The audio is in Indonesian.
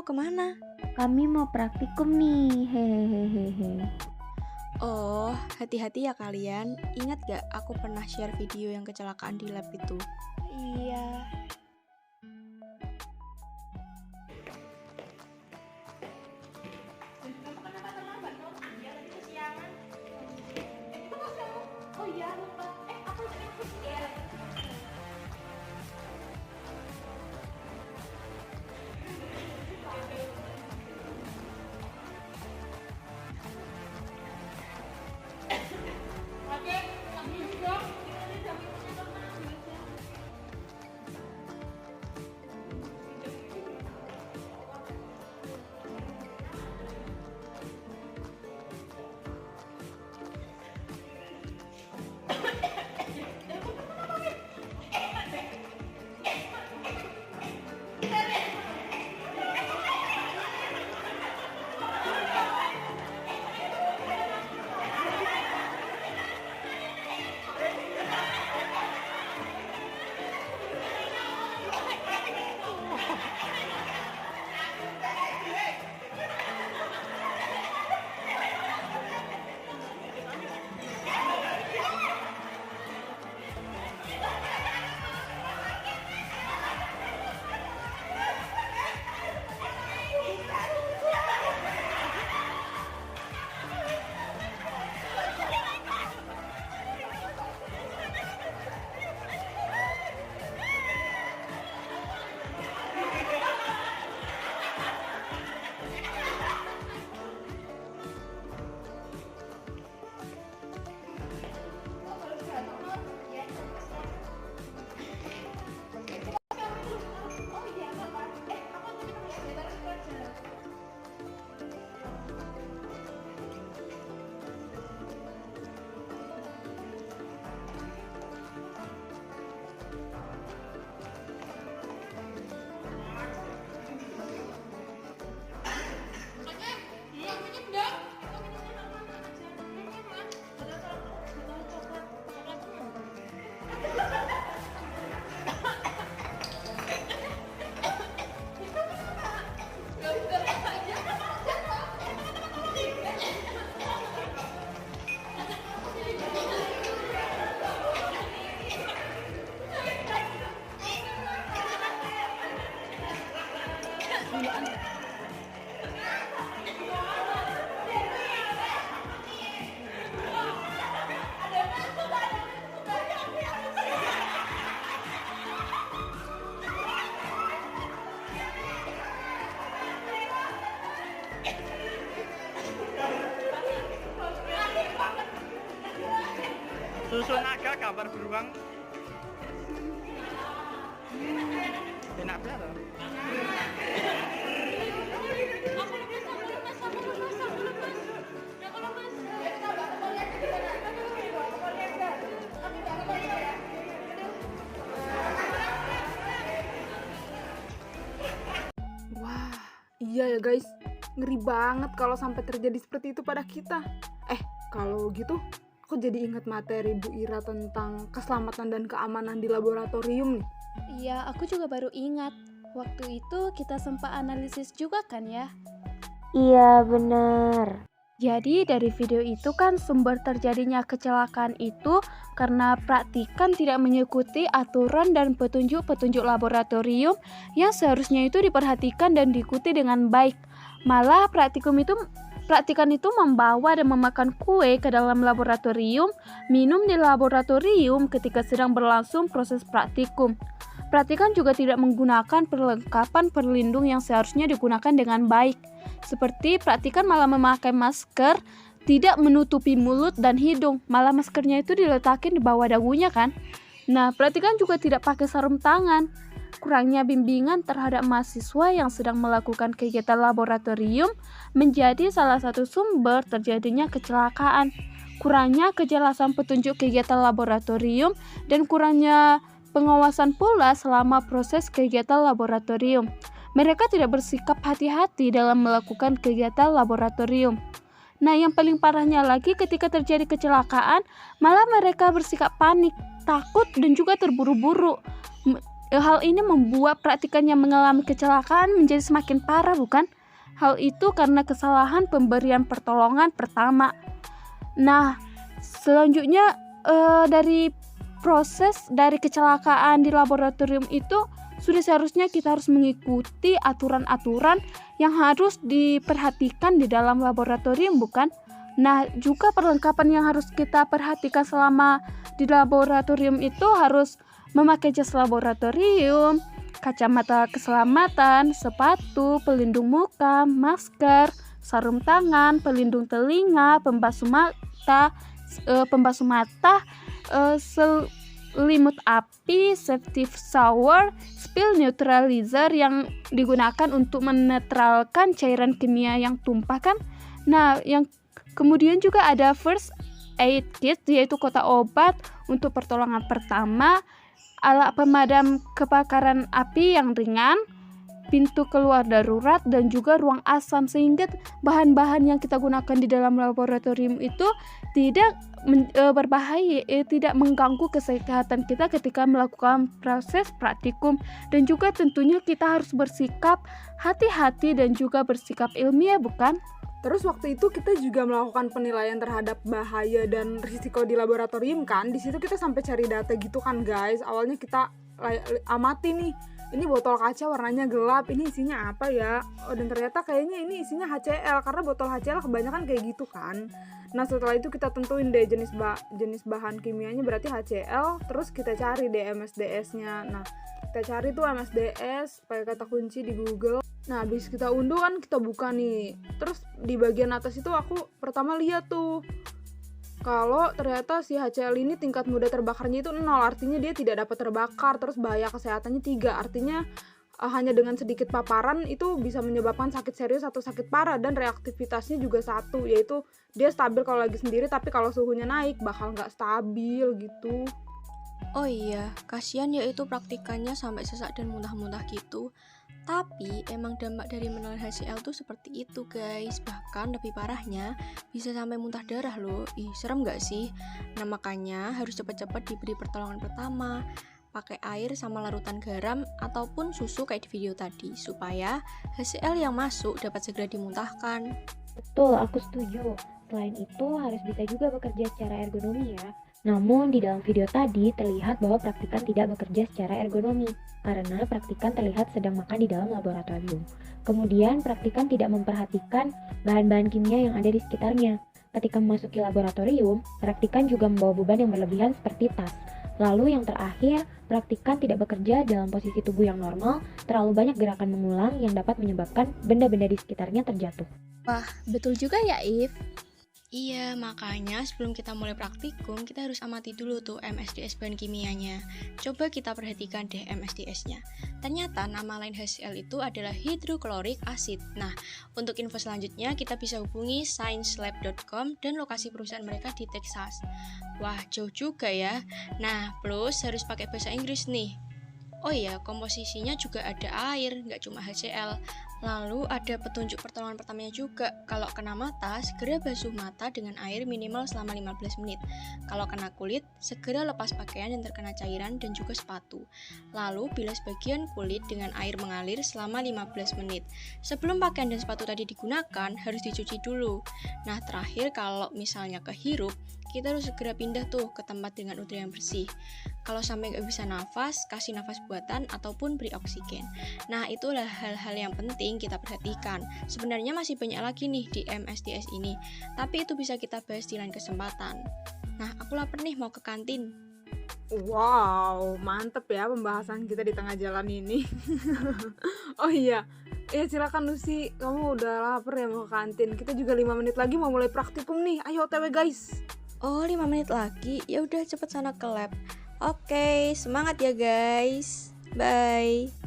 kemana? Kami mau praktikum nih, hehehehe. Oh, hati-hati ya kalian. Ingat gak aku pernah share video yang kecelakaan di lab itu? Iya. Susu naga gambar beruang. Enak banget loh. Wah, iya ya guys. Ngeri banget kalau sampai terjadi seperti itu pada kita. Kalau gitu, aku jadi ingat materi Bu Ira tentang keselamatan dan keamanan di laboratorium nih. Iya, aku juga baru ingat. Waktu itu kita sempat analisis juga kan ya? Iya bener. Jadi dari video itu kan sumber terjadinya kecelakaan itu karena praktikan tidak mengikuti aturan dan petunjuk-petunjuk laboratorium yang seharusnya itu diperhatikan dan diikuti dengan baik. Malah praktikan itu membawa dan memakan kue ke dalam laboratorium, minum di laboratorium ketika sedang berlangsung proses praktikum. Praktikan juga tidak menggunakan perlengkapan perlindung yang seharusnya digunakan dengan baik. Seperti praktikan malah memakai masker, tidak menutupi mulut dan hidung, malah maskernya itu diletakin di bawah dagunya kan. Nah, praktikan juga tidak pakai sarung tangan. Kurangnya bimbingan terhadap mahasiswa yang sedang melakukan kegiatan laboratorium menjadi salah satu sumber terjadinya kecelakaan. Kurangnya kejelasan petunjuk kegiatan laboratorium dan kurangnya pengawasan pula selama proses kegiatan laboratorium. Mereka tidak bersikap hati-hati dalam melakukan kegiatan laboratorium. Nah, yang paling parahnya lagi ketika terjadi kecelakaan, malah mereka bersikap panik, takut dan juga terburu-buru. hal ini membuat praktikan yang mengalami kecelakaan menjadi semakin parah, bukan? Hal itu karena kesalahan pemberian pertolongan pertama. Nah, selanjutnya dari proses dari kecelakaan di laboratorium itu sudah seharusnya kita harus mengikuti aturan-aturan yang harus diperhatikan di dalam laboratorium, bukan? Nah, juga perlengkapan yang harus kita perhatikan selama di laboratorium itu harus memakai jas laboratorium, kacamata keselamatan, sepatu, pelindung muka, masker, sarung tangan, pelindung telinga, pembasuh mata, selimut api, safety shower, spill neutralizer yang digunakan untuk menetralkan cairan kimia yang tumpah kan. Nah, yang kemudian juga ada first aid kit, yaitu kotak obat untuk pertolongan pertama, alat pemadam kebakaran api yang ringan, pintu keluar darurat, dan juga ruang asam, sehingga bahan-bahan yang kita gunakan di dalam laboratorium itu tidak berbahaya, tidak mengganggu kesehatan kita ketika melakukan proses praktikum. Dan juga tentunya kita harus bersikap hati-hati dan juga bersikap ilmiah, bukan? Terus waktu itu kita juga melakukan penilaian terhadap bahaya dan risiko di laboratorium kan. Di situ kita sampai cari data gitu kan guys. Awalnya kita amati nih, ini botol kaca warnanya gelap, ini isinya apa ya? Oh, dan ternyata kayaknya ini isinya HCl, karena botol HCl kebanyakan kayak gitu kan. Nah, setelah itu kita tentuin deh jenis bahan kimianya, berarti HCl. Terus kita cari deh MSDS-nya. Nah, kita cari tuh MSDS pakai kata kunci di Google. Nah, habis kita unduh kan, kita buka nih. Terus di bagian atas itu aku pertama lihat tuh, kalau ternyata si HCl ini tingkat mudah terbakarnya itu 0, artinya dia tidak dapat terbakar. Terus bahaya kesehatannya 3, artinya hanya dengan sedikit paparan itu bisa menyebabkan sakit serius atau sakit parah. Dan reaktivitasnya juga 1, yaitu dia stabil kalau lagi sendiri, tapi kalau suhunya naik bakal nggak stabil gitu. Oh iya, kasihan ya itu praktikannya sampai sesak dan muntah-muntah gitu. Tapi emang dampak dari menelan HCl tuh seperti itu guys. Bahkan lebih parahnya bisa sampai muntah darah loh. Ih, serem gak sih? Nah, makanya harus cepat-cepat diberi pertolongan pertama, pakai air sama larutan garam ataupun susu kayak di video tadi, supaya HCl yang masuk dapat segera dimuntahkan. Betul, aku setuju. Selain itu harus bisa juga bekerja secara ergonomi ya. Namun di dalam video tadi terlihat bahwa praktikan tidak bekerja secara ergonomi karena praktikan terlihat sedang makan di dalam laboratorium. Kemudian praktikan tidak memperhatikan bahan-bahan kimia yang ada di sekitarnya. Ketika memasuki laboratorium, praktikan juga membawa beban yang berlebihan seperti tas. Lalu yang terakhir, praktikan tidak bekerja dalam posisi tubuh yang normal, terlalu banyak gerakan mengulang yang dapat menyebabkan benda-benda di sekitarnya terjatuh. Wah, betul juga ya, If. Iya, makanya sebelum kita mulai praktikum, kita harus amati dulu tuh MSDS bahan kimianya. Coba kita perhatikan deh MSDS-nya. Ternyata nama lain HCl itu adalah hydrochloric acid. Nah, untuk info selanjutnya kita bisa hubungi sciencelab.com dan lokasi perusahaan mereka di Texas. Wah, jauh juga ya. Nah, plus harus pakai bahasa Inggris nih. Oh iya, komposisinya juga ada air, nggak cuma HCl. Lalu ada petunjuk pertolongan pertamanya juga. Kalau kena mata, segera basuh mata dengan air minimal selama 15 menit. Kalau kena kulit, segera lepas pakaian yang terkena cairan dan juga sepatu. Lalu bilas bagian kulit dengan air mengalir selama 15 menit. Sebelum pakaian dan sepatu tadi digunakan, harus dicuci dulu. Nah, terakhir kalau misalnya kehirup, kita harus segera pindah tuh ke tempat dengan udara yang bersih. Kalau sampai nggak bisa nafas, kasih nafas buatan ataupun beri oksigen. Nah, itulah hal-hal yang penting kita perhatikan. Sebenarnya masih banyak lagi nih di MSDS ini, tapi itu bisa kita bahas di lain kesempatan. Nah, aku lapar nih mau ke kantin. Wow, mantep ya pembahasan kita di tengah jalan ini. Oh iya, silakan Lucy, kamu udah lapar ya mau ke kantin. Kita juga 5 menit lagi mau mulai praktikum nih. Ayo OTW guys. Oh, 5 menit lagi? Ya udah cepet sana ke lab. Oke, semangat ya guys. Bye.